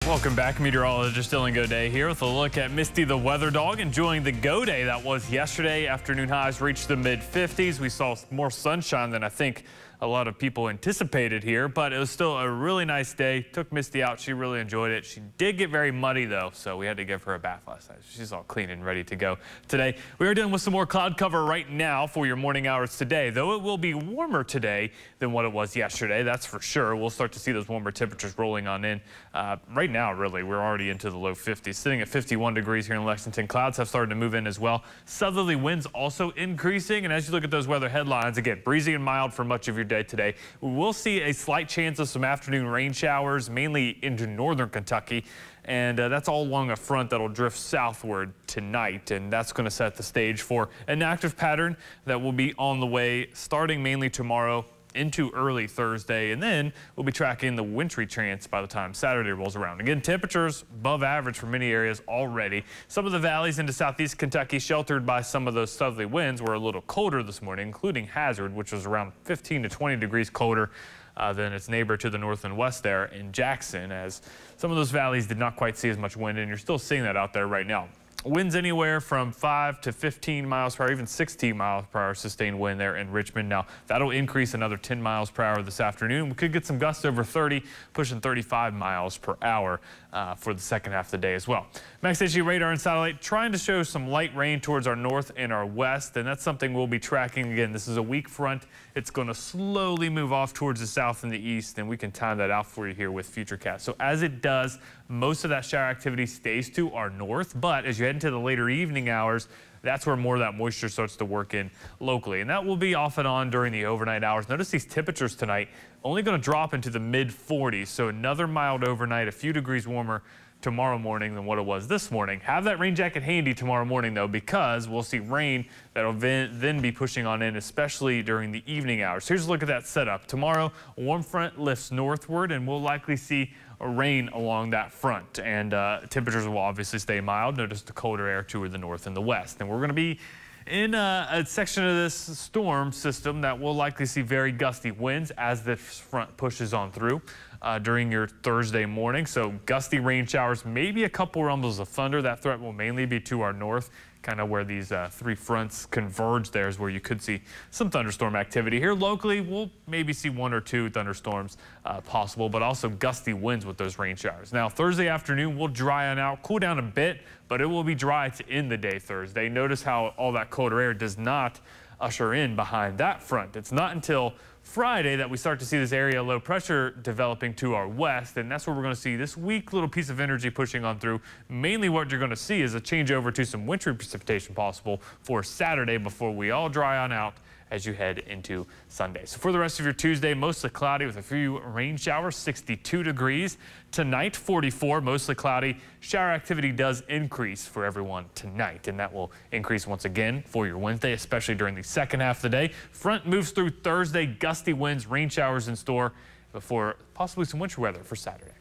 Welcome back, meteorologist Dillon Gaudet here with a look at Misty the weather dog enjoying the Gaudet that was yesterday. Afternoon highs reached the mid-50s. We saw more sunshine than I think a lot of people anticipated here, but it was still a really nice day. Took Misty out. She really enjoyed it. She did get very muddy though, so we had to give her a bath last night. She's all clean and ready to go today. We are dealing with some more cloud cover right now for your morning hours today, though it will be warmer today than what it was yesterday. That's for sure. We'll start to see those warmer temperatures rolling on in. Right now, really, we're already into the low 50s, sitting at 51 degrees here in Lexington. Clouds have started to move in as well. Southerly winds also increasing, and as you look at those weather headlines, again, breezy and mild for much of your day today. We will see a slight chance of some afternoon rain showers, mainly into northern Kentucky, and that's all along a front that'll drift southward tonight, and that's going to set the stage for an active pattern that will be on the way starting mainly tomorrow into early Thursday, and then we'll be tracking the wintry chance by the time Saturday rolls around. Again, temperatures above average for many areas already. Some of the valleys into southeast Kentucky, sheltered by some of those southerly winds, were a little colder this morning, including Hazard, which was around 15 to 20 degrees colder than its neighbor to the north and west there in Jackson, as some of those valleys did not quite see as much wind, and you're still seeing that out there right now. Winds anywhere from 5 to 15 miles per hour, even 16 miles per hour sustained wind there in Richmond. Now, that'll increase another 10 miles per hour this afternoon. We could get some gusts over 30, pushing 35 miles per hour for the second half of the day as well. Max HG radar and satellite trying to show some light rain towards our north and our west, and that's something we'll be tracking. Again, this is a weak front. It's going to slowly move off towards the south and the east, and we can time that out for you here with Futurecast. So as it does, most of that shower activity stays to our north, but as you head into the later evening hours, that's where more of that moisture starts to work in locally, and that will be off and on during the overnight hours. Notice these temperatures tonight only going to drop into the mid-40s, so another mild overnight, a few degrees warmer tomorrow morning than what it was this morning. Have that rain jacket handy tomorrow morning though, because we'll see rain that'll then be pushing on in, especially during the evening hours. Here's a look at that setup. Tomorrow, a warm front lifts northward, and we'll likely see rain along that front, and temperatures will obviously stay mild. Notice the colder air toward the north and the west, and we're going to be in a section of this storm system that will likely see very gusty winds as this front pushes on through during your Thursday morning. So gusty rain showers, maybe a couple rumbles of thunder. That threat will mainly be to our north, kind of where these three fronts converge. There is where you could see some thunderstorm activity. Here locally, we'll maybe see 1 or 2 thunderstorms possible, but also gusty winds with those rain showers. Now, Thursday afternoon will dry on out, cool down a bit, but it will be dry to end the day Thursday. Notice how all that colder air does not usher in behind that front. It's not until Friday that we start to see this area of low pressure developing to our west, and that's where we're going to see this weak little piece of energy pushing on through. Mainly what you're going to see is a changeover to some wintry precipitation possible for Saturday before we all dry on out as you head into Sunday. So for the rest of your Tuesday, mostly cloudy with a few rain showers, 62 degrees. Tonight, 44, mostly cloudy. Shower activity does increase for everyone tonight, and that will increase once again for your Wednesday, especially during the second half of the day. Front moves through Thursday, gusty winds, rain showers in store before possibly some winter weather for Saturday.